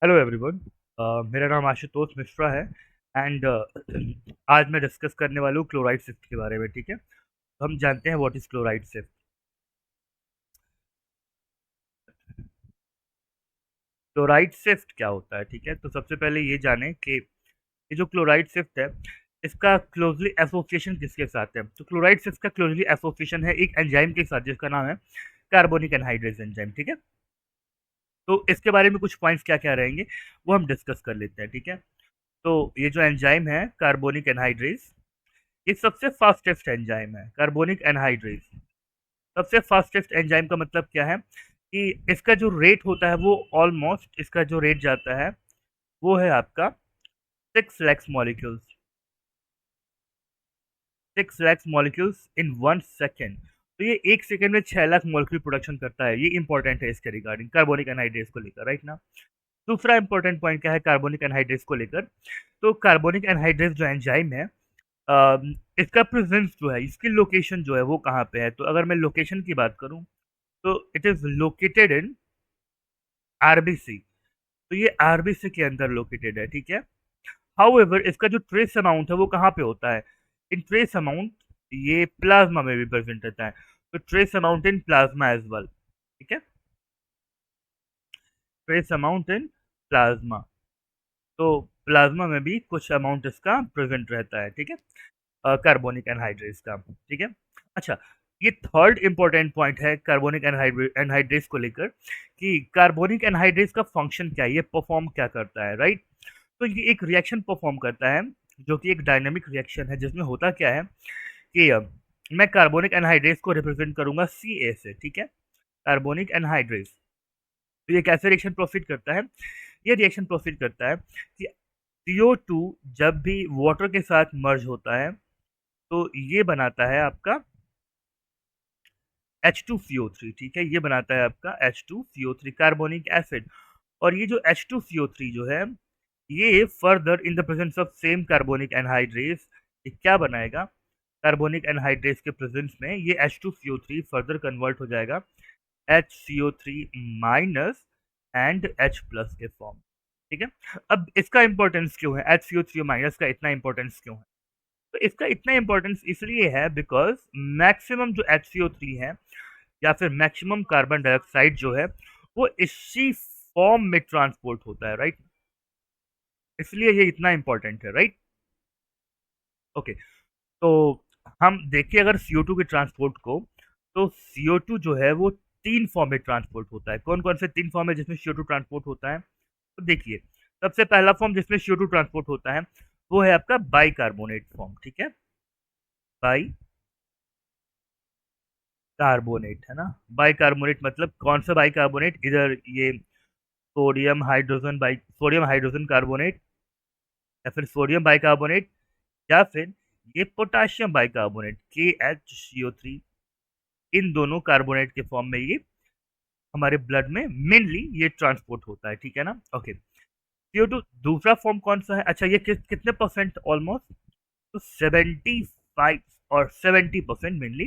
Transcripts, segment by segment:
Hello everyone. मेरा नाम आशुतोष मिश्रा है एंड आज मैं डिस्कस करने वाला हूँ क्लोराइड शिफ्ट के बारे में। ठीक है, तो हम जानते हैं what is chloride shift. Chloride shift क्या होता है? ठीक है, तो सबसे पहले ये जानें कि ये जो क्लोराइड शिफ्ट है इसका क्लोजली एसोसिएशन किसके साथ है। तो क्लोराइड शिफ्ट का क्लोजली एसोसिएशन है एक एंजाइम के साथ जिसका नाम है कार्बोनिक एनहाइड्रेज एंजाइम। ठीक है, तो इसके बारे में कुछ पॉइंट्स क्या क्या रहेंगे वो हम डिस्कस कर लेते हैं। ठीक है, तो ये जो एंजाइम है कार्बोनिक एनहाइड्रेज, ये सबसे फास्टेस्ट एंजाइम है। कार्बोनिक एनहाइड्रेज सबसे फास्टेस्ट एंजाइम का मतलब क्या है कि इसका जो रेट होता है वो ऑलमोस्ट, इसका जो रेट जाता है वो है आपका 6 lakhs molecules, 6 lakhs molecules in 1 second. तो ये 1 सेकेंड में 6 लाख मॉलिक्यूल प्रोडक्शन करता है। ये इंपॉर्टेंट है इसके रिगार्डिंग कार्बोनिक एनहाइड्रेज को लेकर, राइट ना। दूसरा इंपॉर्टेंट पॉइंट क्या है कार्बोनिक एनहाइड्रेज को लेकर? तो कार्बोनिक एनहाइड्रेज जो एंजाइम है, इसका प्रेजेंस जो है, इसकी लोकेशन जो है वो कहाँ पे है? तो अगर मैं लोकेशन की बात करूं तो it is located in RBC. तो ये आरबीसी के अंदर लोकेटेड है। ठीक है, हाउएवर इसका जो ट्रेस अमाउंट है वो कहाँ पे होता है? इन ट्रेस अमाउंट ये प्लाज्मा में भी प्रेजेंट रहता है। तो trace amount in plasma as well. ठीक है, ट्रेस अमाउंट इन प्लाज्मा, तो प्लाज्मा में भी कुछ अमाउंट इसका प्रेजेंट रहता है। ठीक है, कार्बोनिक एनहाइड्रेज का। ठीक है, अच्छा, ये थर्ड इंपॉर्टेंट पॉइंट है कार्बोनिक एनहाइड्रेज को लेकर कि कार्बोनिक एनहाइड्रेज का फंक्शन क्या है, ये परफॉर्म क्या करता है, राइट। तो ये एक रिएक्शन परफॉर्म करता है जो कि एक डायनामिक रिएक्शन है, जिसमें होता क्या है कि मैं कार्बोनिक एनहाइड्रेज को रिप्रेजेंट करूंगा सी ए से। ठीक है, कार्बोनिक एनहाइड्रेज, तो ये कैसे रिएक्शन प्रोसीड करता है? ये रिएक्शन प्रोसीड करता है कि CO2 जब भी वाटर के साथ मर्ज होता है तो ये बनाता है आपका H2CO3। ठीक है, ये बनाता है आपका H2CO3 कार्बोनिक एसिड। और ये जो H2CO3 जो है, ये further in the presence of same carbonic anhydrase ये क्या बनाएगा? कार्बोनिक एनहाइड्रेज के प्रेजेंस में ये H2CO3 फर्दर कन्वर्ट हो जाएगा HCO3 minus and H plus के फॉर्म। ठीक है, अब इसका इंपॉर्टेंस क्यों है? HCO3 माइनस का इतना इंपॉर्टेंस क्यों है? तो इसका इतना इंपॉर्टेंस इसलिए है बिकॉज मैक्सिमम जो HCO3 है या फिर मैक्सिमम कार्बन डाइऑक्साइड जो है वो इसी फॉर्म में ट्रांसपोर्ट होता है, राइट। इसलिए ये इतना इंपॉर्टेंट है, राइट। ओके, तो हम देखिए अगर CO2 के ट्रांसपोर्ट को, तो CO2 जो है वो 3 फॉर्म में ट्रांसपोर्ट होता है। कौन कौन से 3 फॉर्म है जिसमें CO2 ट्रांसपोर्ट होता है? तो देखिए, सबसे पहला फॉर्म जिसमें CO2 ट्रांसपोर्ट होता है वो है आपका बाइकार्बोनेट फॉर्म। ठीक है, बाई कार्बोनेट है ना। बाइकार्बोनेट मतलब कौन सा बाइकार्बोनेट? इधर ये सोडियम हाइड्रोजन कार्बोनेट, या फिर सोडियम बाइकार्बोनेट, या फिर ये पोटाशियम बाइकार्बोनेट KHCO3। इन दोनों कार्बोनेट के फॉर्म में ये हमारे ब्लड में मेनली ये ट्रांसपोर्ट होता है। ठीक है ना। ओके, CO2 दूसरा फॉर्म कौन सा है? अच्छा, ये कितने परसेंट? ऑलमोस्ट तो 75 और 70% मेनली,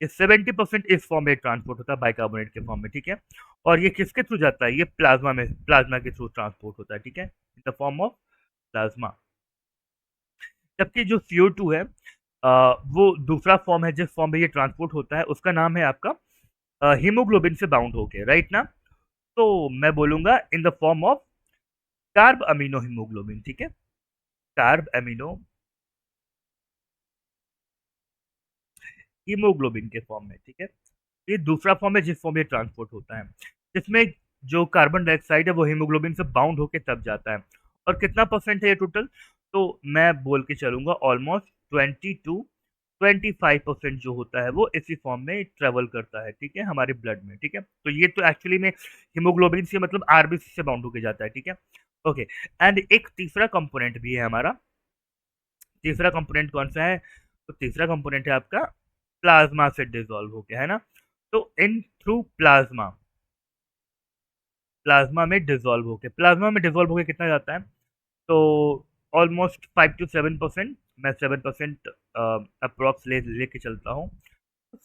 ये 70% इस फॉर्म में ट्रांसपोर्ट होता है बाइकार्बोनेट के फॉर्म में। ठीक है, और ये किसके थ्रू जाता है? ये प्लाज्मा के थ्रू ट्रांसपोर्ट होता है। ठीक है, in the form of plasma. जबकि जो CO2 है, वो दूसरा फॉर्म है जिस फॉर्म में ये ट्रांसपोर्ट होता है, उसका नाम है आपका हीमोग्लोबिन से बाउंड होके, राइट ना। तो मैं बोलूंगा in the form of carb amino haemoglobin. ठीक है, कार्ब अमीनो हीमोग्लोबिन के फॉर्म में। ठीक है, ये दूसरा फॉर्म है जिस फॉर्म में ट्रांसपोर्ट होता है, जिसमें जो कार्बन डाइऑक्साइड है वो हीमोग्लोबिन से बाउंड होके तब जाता है। और कितना परसेंट है ये टोटल? तो मैं बोल के चलूंगा ऑलमोस्ट 20 to 25% जो होता है वो इसी फॉर्म में ट्रेवल करता है। ठीक है, हमारे ब्लड में। ठीक है, तो ये तो एक्चुअली में हीमोग्लोबिन से मतलब आरबीसी से बाउंड होके जाता है। ठीक है, ओके। एंड एक तीसरा कंपोनेंट भी है हमारा। तीसरा कंपोनेंट कौन सा है? तो तीसरा कंपोनेंट है आपका प्लाज्मा से डिसॉल्व होके, है ना। तो इन थ्रू प्लाज्मा में डिसॉल्व होके कितना जाता है? तो ऑलमोस्ट 5 to 7%, मैं 7% अप्रोक्स लेके चलता हूँ।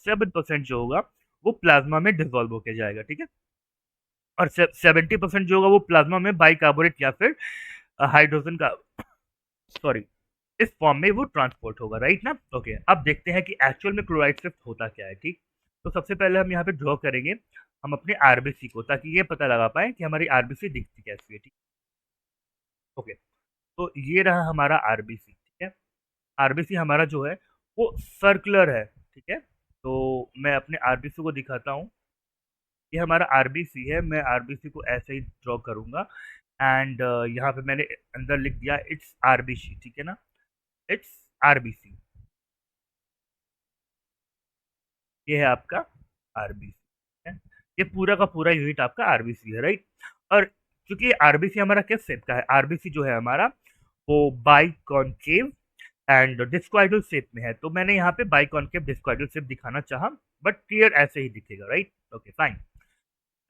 7% जो होगा वो प्लाज्मा में डिसॉल्व होके जाएगा। ठीक है, और 70% जो होगा वो प्लाज्मा में बाइकार्बोनेट या फिर हाइड्रोजन का, सॉरी, इस फॉर्म में वो ट्रांसपोर्ट होगा, राइट ना। ओके, अब देखते हैं कि एक्चुअल में क्लोराइड शिफ्ट होता क्या है। ठीक, तो सबसे पहले हम यहाँ पे ड्रॉ करेंगे हम अपने आरबीसी को, ताकि ये पता लगा पाए कि हमारी आरबीसी दिखती कैसी है। ठीक, ओके, तो ये रहा हमारा आरबीसी। ठीक है, आरबीसी हमारा जो है वो सर्कुलर है। ठीक है, तो मैं अपने आरबीसी को दिखाता हूँ। ये हमारा आरबीसी है, मैं आरबीसी को ऐसे ही ड्रॉ करूंगा एंड यहाँ पे मैंने अंदर लिख दिया इट्स आरबीसी। ठीक है ना, इट्स आरबीसी, ये है आपका आरबीसी है। ये पूरा का पूरा यूनिट आपका आरबीसी है, राइट। और क्योंकि आरबीसी हमारा किस शेप का है, आरबीसी जो है हमारा वो बाई कॉन्केव एंड डिस्क्वाइडल शेप में है, तो मैंने यहाँ पे बाई कॉन्केव डिस्क्वाइडल शेप दिखाना चाहा, बट क्लियर ऐसे ही दिखेगा, राइट। Okay fine.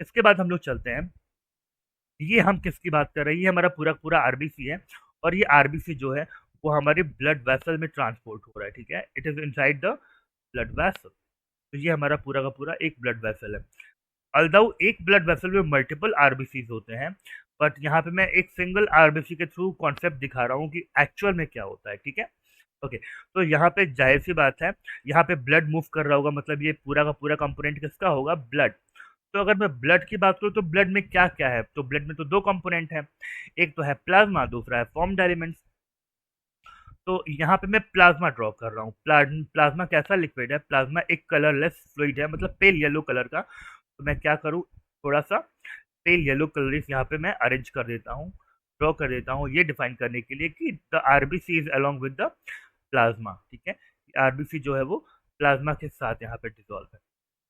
इसके बाद हम लोग चलते हैं, ये हम किसकी बात कर रहे हैं, ये हमारा पूरा पूरा आरबीसी है। और ये आरबीसी जो है वो हमारे ब्लड वेसल में ट्रांसपोर्ट हो रहा है। ठीक है, it is inside the blood vessel. तो ये हमारा पूरा का पूरा एक ब्लड वेसल है। अल्दो एक ब्लड वेसल में मल्टीपल आरबीसीज होते हैं, बट यहाँ पे मैं एक सिंगल आरबीसी के थ्रू कॉन्सेप्ट दिखा रहा हूँ कि एक्चुअल में क्या होता है। ठीक है, ओके, तो यहाँ पे जाहिर सी बात है, यहाँ पे ब्लड मूव कर रहा होगा, मतलब ये पूरा का पूरा कंपोनेंट किसका होगा, ब्लड। तो अगर मैं ब्लड की बात करूँ तो ब्लड में क्या क्या है, तो ब्लड में तो दो कंपोनेंट है, एक तो है प्लाज्मा, दूसरा है फॉर्म्ड एलिमेंट्स। तो यहाँ पे मैं प्लाज्मा ड्रॉ कर रहा हूँ। प्लाज्मा कैसा लिक्विड है, प्लाज्मा एक कलरलेस फ्लूइड है, मतलब पेल येलो कलर का। तो मैं क्या करूँ, थोड़ा सा पेल येलो कलर यहाँ पे मैं अरेंज कर देता हूँ, ड्रॉ कर देता हूँ, ये डिफाइन करने के लिए कि the RBC is along with the plasma. ठीक है, आरबीसी जो है वो प्लाज्मा के साथ यहाँ पे डिजोल्व है,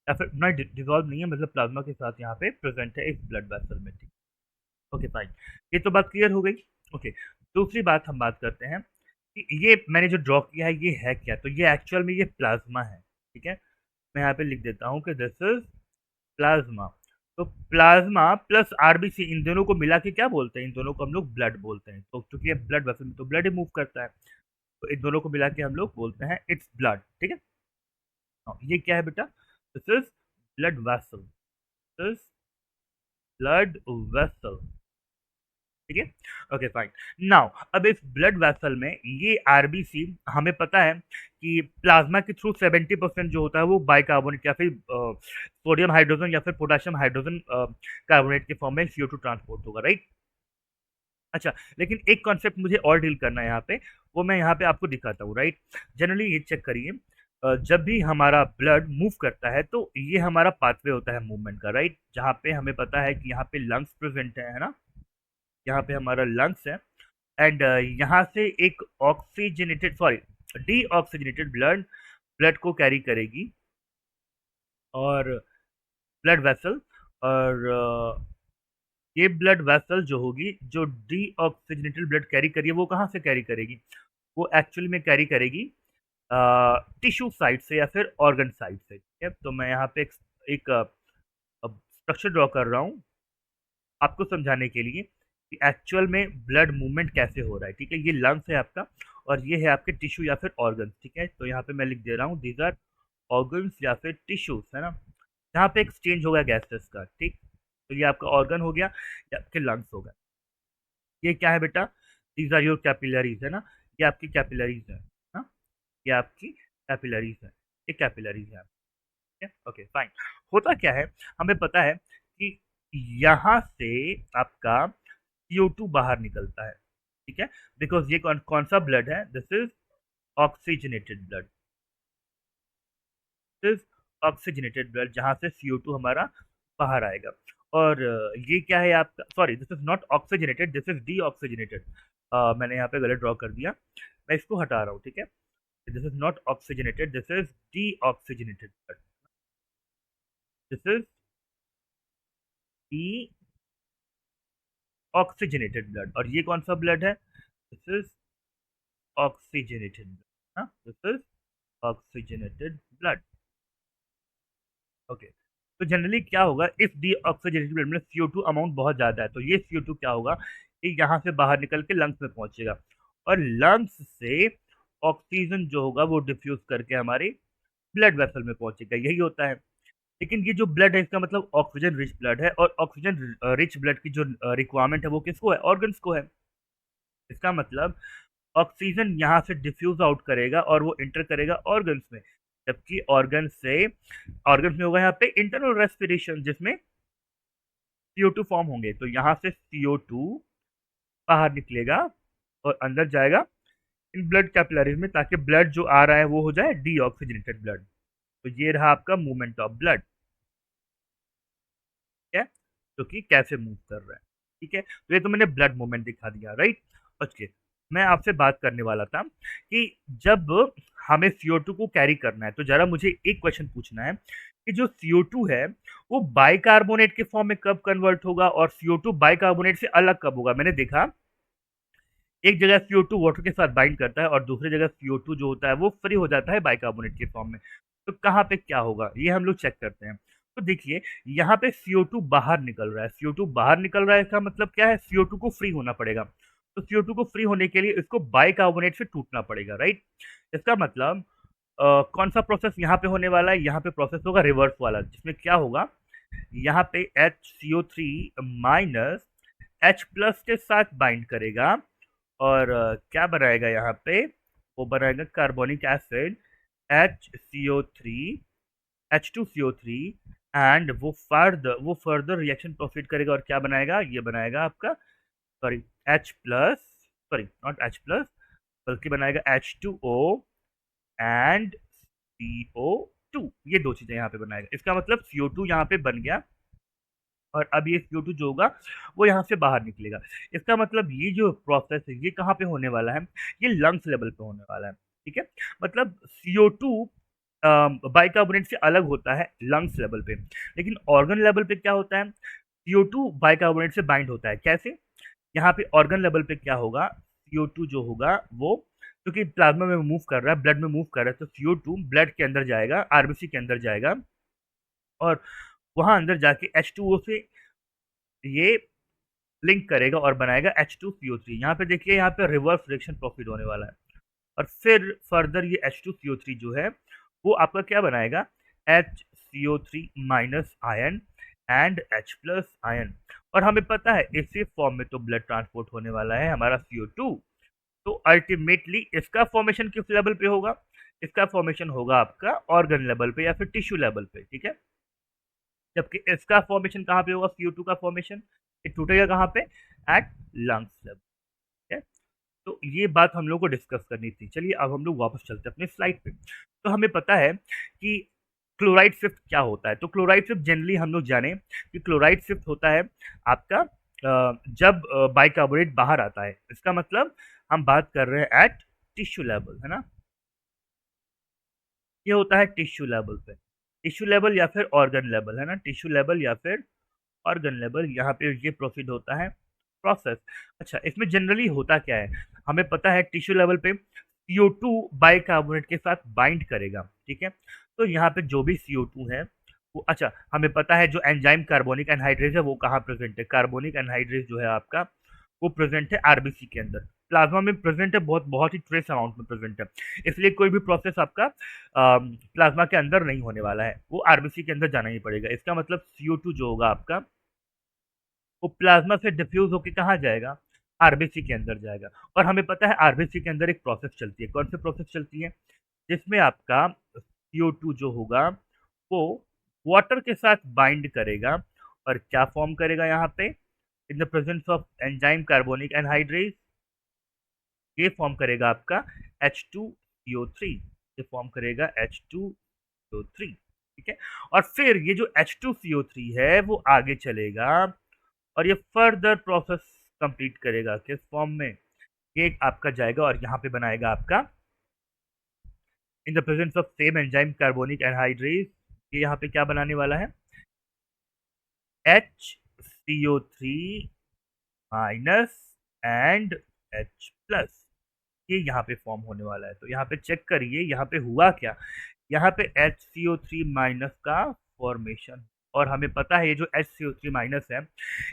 या फिर नहीं डिजोल्व नहीं है, मतलब प्लाज्मा के साथ यहाँ पे प्रेजेंट है इस ब्लड वेसल में। ठीक, ओके फाइन, ये तो बात क्लियर हो गई। ओके, दूसरी बात हम बात करते हैं कि ये मैंने जो ड्रॉ किया है ये है क्या, तो ये एक्चुअल में ये प्लाज्मा है। ठीक है, मैं यहाँ पे लिख देता हूँ कि दिस इज प्लाज्मा। तो प्लाज्मा प्लस आरबीसी, इन दोनों को मिला के क्या बोलते हैं, इन दोनों को हम लोग ब्लड बोलते हैं। तो क्योंकि ये ब्लड वेसल में तो ब्लड ही मूव करता है, तो इन दोनों को मिला के हम लोग बोलते हैं इट्स ब्लड। ठीक है, ये क्या है बेटा, this is blood vessel, this is blood vessel. ठीक है, ओके फाइन। नाउ अब इस ब्लड वेसल में ये आरबीसी, हमें पता है कि प्लाज्मा के थ्रू 70% जो होता है वो बाइकार्बोनेट या फिर सोडियम हाइड्रोजन या फिर पोटेशियम हाइड्रोजन कार्बोनेट के फॉर्म में CO2 ट्रांसपोर्ट होगा, राइट। अच्छा, लेकिन एक कॉन्सेप्ट मुझे और डील करना है यहाँ पे, वो मैं यहाँ पे आपको दिखाता हूँ, राइट। जनरली ये चेक करिए, जब भी हमारा ब्लड मूव करता है तो ये हमारा पाथवे होता है मूवमेंट का, राइट। जहाँ पे हमें पता है कि यहाँ पे लंग्स प्रेजेंट है ना, यहाँ पे हमारा लंग्स है एंड यहाँ से एक oxygenated, sorry, deoxygenated blood blood को कैरी करेगी, और ब्लड वेसल, और ये ब्लड वेसल जो होगी, जो डीऑक्सीजनेटेड ब्लड कैरी करिए, वो कहाँ से कैरी करेगी, वो एक्चुअली में कैरी करेगी टिश्यू साइड से या फिर ऑर्गन साइड से। ठीक है, तो मैं यहाँ पे एक स्ट्रक्चर ड्रॉ कर रहा हूँ आपको समझाने के लिए कि एक्चुअल में ब्लड मूवमेंट कैसे हो रहा है। ठीक है, ये लंग्स है आपका, और ये है आपके टिश्यू या फिर ऑर्गन्स। ठीक है, तो यहाँ पे मैं लिख दे रहा हूँ दीज आर ऑर्गन्स या फिर टिश्यूज, है ना, जहाँ पे एक्सचेंज होगा गैसेस का। ठीक, तो ये आपका ऑर्गन हो गया, ये आपके लंग्स हो गए। ये क्या है बेटा, दीज आर योर कैपिलरीज, है ना, ये आपकी कैपिलरीज है ना, ये आपकी कैपिलरीज है, ये कैपिलरीज है। ठीक है, ओके फाइन। होता क्या है, हमें पता है कि यहाँ से आपका CO2 बाहर निकलता है। ठीक है, बिकॉज ये कौन सा ब्लड है, this is oxygenated blood, this oxygenated blood, जहां से CO2 हमारा बाहर आएगा। और ये क्या है आपका, sorry, this is not oxygenated, this is deoxygenated. मैंने यहाँ पे गलत ड्रॉ कर दिया, मैं इसको हटा रहा हूँ। ठीक है, this is not oxygenated, this is deoxygenated blood, this is oxygenated blood. और ये कौन सा ब्लड है, दिस इज ऑक्सीजनेटेड ब्लड, हाँ, this is oxygenated blood. Okay, तो जनरली क्या होगा, इफ डीऑक्सीजनेटेड ब्लड में CO2 अमाउंट बहुत ज़्यादा है, तो ये CO2 क्या होगा कि यहाँ से बाहर निकल के लंग्स में पहुंचेगा, और लंग्स से ऑक्सीजन जो होगा वो डिफ्यूज करके हमारे ब्लड वेसल में पहुंचेगा, यही होता है। लेकिन ये जो ब्लड है इसका मतलब ऑक्सीजन रिच ब्लड है, और ऑक्सीजन रिच ब्लड की जो रिक्वायरमेंट है वो किसको है? ऑर्गन्स को है। इसका मतलब ऑक्सीजन यहाँ से डिफ्यूज आउट करेगा और वो इंटर करेगा ऑर्गन्स में, जबकि ऑर्गन्स में होगा यहाँ पे इंटरनल रेस्पिरेशन, जिसमें CO2 फॉर्म होंगे। तो यहाँ से CO2 बाहर निकलेगा और अंदर जाएगा इन ब्लड कैपिलरीज में, ताकि ब्लड जो आ रहा है वो हो जाए डीऑक्सीजनेटेड ब्लड। तो ये रहा आपका मूवमेंट ऑफ ब्लड, ठीक है, जो कि कैसे मूव कर रहा है। ठीक है, तो ये तो मैंने ब्लड मूवमेंट दिखा दिया, राइट। ओके, मैं आपसे बात करने वाला था कि जब हमें CO2 को कैरी करना है, तो जरा मुझे एक क्वेश्चन पूछना है कि जो CO2 है वो बाइकार्बोनेट के फॉर्म में कब कन्वर्ट होगा, और CO2 बाइकार्बोनेट से अलग कब होगा। मैंने देखा एक जगह CO2 वाटर के साथ बाइंड करता है और दूसरी जगह CO2 जो होता है वो फ्री हो जाता है बाइकार्बोनेट के फॉर्म में। तो कहाँ पे क्या होगा ये हम लोग चेक करते हैं। तो देखिए, यहाँ पे CO2 बाहर निकल रहा है, CO2 बाहर निकल रहा है, इसका मतलब क्या है? CO2 को फ्री होना पड़ेगा। तो CO2 को फ्री होने के लिए इसको बाइकार्बोनेट से टूटना पड़ेगा, राइट। इसका मतलब कौन सा प्रोसेस यहाँ पे होने वाला है? यहाँ पे प्रोसेस होगा रिवर्स वाला, जिसमें क्या होगा, यहाँ पे HCO3 माइनस H प्लस के साथ बाइंड करेगा और क्या बनाएगा यहाँ पे? वो बनाएगा carbonic acid HCO3 H2CO3, and वो फर्दर रिएक्शन प्रोसीड करेगा और क्या बनाएगा? ये बनाएगा आपका, sorry, H plus, sorry not H plus, बल्कि बनाएगा H2O एंड CO2। ये दो चीजें यहाँ पे बनाएगा। इसका मतलब CO2 यहाँ पे बन गया और अब ये CO2 जो होगा वो यहाँ से बाहर निकलेगा। इसका मतलब ये जो प्रोसेस है ये कहाँ पे होने वाला है? ये लंग्स लेवल पे होने वाला है, ठीक है। मतलब CO2 बाइकार्बोनेट से अलग होता है लंग्स लेवल पे, लेकिन ऑर्गन लेवल पे क्या होता है? CO2 बाइकार्बोनेट से बाइंड होता है। कैसे? यहाँ पे ऑर्गन लेवल पे क्या होगा? CO2 जो होगा वो, क्योंकि प्लाज्मा में मूव कर रहा है, ब्लड में मूव कर रहा है, तो CO2 ब्लड के अंदर जाएगा, आरबीसी के अंदर जाएगा और वहां अंदर जाके H2O से ये लिंक करेगा और बनाएगा H2CO3। यहाँ पे देखिए, यहाँ पे रिवर्स रिएक्शन प्रॉफिट होने वाला है और फिर फर्दर ये H2CO3 जो है वो आपका क्या बनाएगा? HCO3 minus ion and H plus ion. और हमें पता है इसी फॉर्म में तो ब्लड ट्रांसपोर्ट होने वाला है हमारा CO2। तो अल्टीमेटली इसका फॉर्मेशन किस लेवल पे होगा? इसका फॉर्मेशन होगा आपका ऑर्गन लेवल पे या फिर टिश्यू लेवल पे, ठीक है। जबकि इसका फॉर्मेशन कहाँ पे होगा? CO2 का फॉर्मेशन ये टूटेगा कहाँ पे? एट लंग्स लेवल, ठीक है। तो ये बात हम लोग को डिस्कस करनी थी। चलिए अब हम लोग वापस चलते हैं अपने स्लाइड पे। तो हमें पता है कि क्लोराइड शिफ्ट क्या होता है। तो क्लोराइड शिफ्ट जनरली हम लोग जाने कि क्लोराइड शिफ्ट होता है आपका जब बाइकार्बोनेट बाहर आता है। इसका मतलब हम बात कर रहे हैं एट टिश्यू लेवल, है ना। ये होता है टिश्यू लेवल पे, टिश्यू लेवल या फिर ऑर्गन लेवल, है ना। टिश्यू लेवल या फिर ऑर्गन लेवल, यहाँ पे ये प्रोसीड होता है प्रोसेस। अच्छा, इसमें जनरली होता क्या है? हमें पता है टिश्यू लेवल पे CO2 बाइकार्बोनेट के साथ बाइंड करेगा, ठीक है। तो यहाँ पे जो भी CO2 है वो, अच्छा, हमें पता है जो एंजाइम कार्बोनिक एनहाइड्रेज है वो कहाँ प्रेजेंट है? कार्बोनिक एनहाइड्रेज जो है आपका वो प्रेजेंट है आरबीसी के अंदर। प्लाज्मा में प्रेजेंट है, बहुत बहुत ही ट्रेस अमाउंट में प्रेजेंट है। इसलिए कोई भी प्रोसेस आपका प्लाज्मा के अंदर नहीं होने वाला है, वो आरबीसी के अंदर जाना ही पड़ेगा। इसका मतलब CO2 जो होगा आपका वो प्लाज्मा से डिफ्यूज होकर कहाँ जाएगा? आरबीसी के अंदर जाएगा। और हमें पता है आरबीसी के अंदर एक प्रोसेस चलती है। कौन सी प्रोसेस चलती है? जिसमें आपका CO2 जो होगा वो वाटर के साथ बाइंड करेगा और क्या फॉर्म करेगा यहाँ पे? In the presence of enzyme carbonic anhydrase ये फॉर्म करेगा आपका H2CO3। ये फॉर्म करेगा H2CO3, ठीक है। और फिर ये जो H2CO3 है वो आगे चलेगा और ये फर्दर प्रोसेस कंप्लीट करेगा किस फॉर्म में? ये आपका जाएगा और यहाँ पे बनाएगा आपका in the presence of same enzyme carbonic anhydrase. ये यहाँ पे क्या बनाने वाला है? HCO3 minus and H plus, ये यहाँ पे फॉर्म होने वाला है। तो यहाँ पे चेक करिए यहाँ पे हुआ क्या। यहाँ पे HCO3 माइनस का फॉर्मेशन, और हमें पता है ये जो HCO3 माइनस है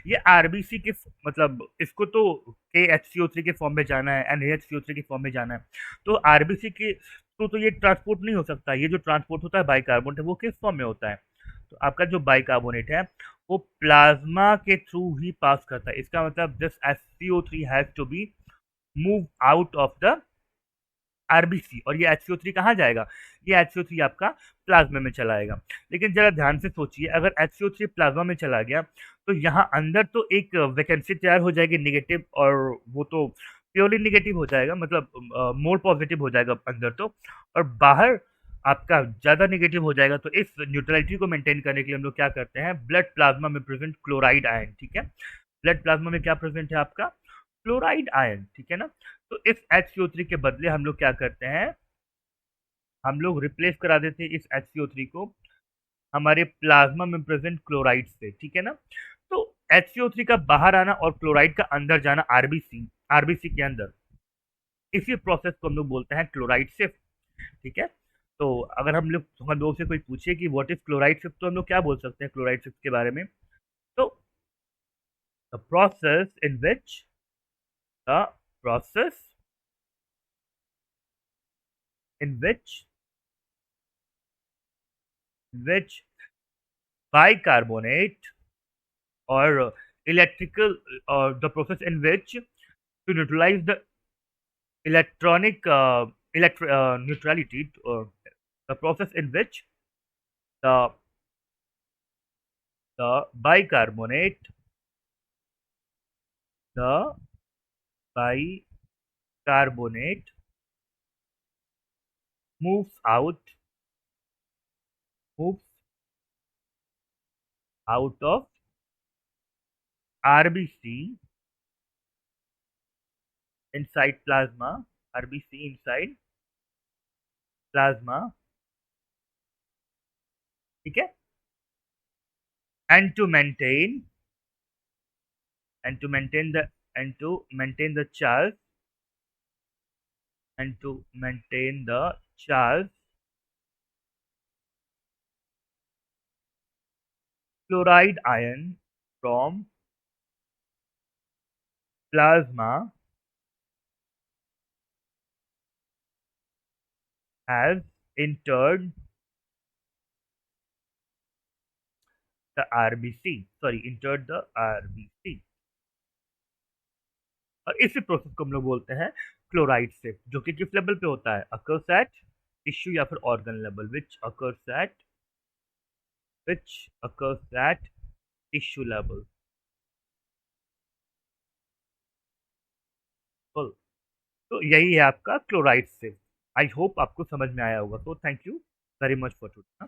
ये आरबीसी के, मतलब इसको तो KHCO3 के फॉर्म में जाना है, NaHCO3 के फॉर्म में जाना है। तो आरबीसी के तो ये ट्रांसपोर्ट नहीं हो सकता। ये जो ट्रांसपोर्ट होता है बाइकार्बोनेट वो किस फॉर्म में होता है? तो आपका जो बाइकार्बोनेट है वो प्लाज्मा के थ्रू ही पास करता है। इसका मतलब this HCO3 has to be move out of the RBC, और ये HCO3 कहाँ जाएगा? ये HCO3 आपका प्लाज्मा में चला आएगा। लेकिन जरा ध्यान से सोचिए, अगर HCO3 प्लाज्मा में चला गया तो यहाँ अंदर तो एक वैकेंसी तैयार हो जाएगी नेगेटिव, और वो तो प्योरली नेगेटिव हो जाएगा, मतलब मोर पॉजिटिव हो जाएगा अंदर तो, और बाहर आपका ज़्यादा नेगेटिव हो जाएगा। तो इस न्यूट्रलिटी को मेंटेन करने के लिए हम लोग क्या करते हैं, ब्लड प्लाज्मा में प्रेजेंट क्लोराइड आयन, ठीक है, ब्लड प्लाज्मा में क्या प्रेजेंट है आपका, क्लोराइड आयन, ठीक है ना। तो इस HCO3 के बदले हम लोग क्या करते हैं, हम लोग रिप्लेस करा देते हैं इस HCO3 को हमारे प्लाज्मा में प्रेजेंट क्लोराइड से, ठीक है ना। तो HCO3 का बाहर आना और क्लोराइड का अंदर जाना आरबीसी, आरबीसी के अंदर, इसी प्रोसेस को हम लोग बोलते हैं क्लोराइड शिफ्ट, ठीक है। तो अगर हम लोग से कोई पूछे कि व्हाट इज क्लोराइड शिफ्ट, तो हम लोग क्या बोल सकते हैं क्लोराइड शिफ्ट के बारे में? तो the process in which the process in which bicarbonate or electrical or the process in which to neutralize the electronic neutrality, or the process in which the the bicarbonate the bicarbonate moves moves out of RBC inside plasma, RBC inside plasma, ठीक है, and to maintain and to maintain the and to maintain the charge and to maintain the charge, chloride ion from plasma has entered the RBC, sorry, entered the RBC, और इसी process को हम लोग बोलते हैं chloride से, जो कि किस लेवल पे होता है, अकर्स एट टिश्यू या फिर organ level, which occurs at tissue level. Cool. तो यही है आपका क्लोराइड से। आई होप आपको समझ में आया होगा। तो thank you very much for today.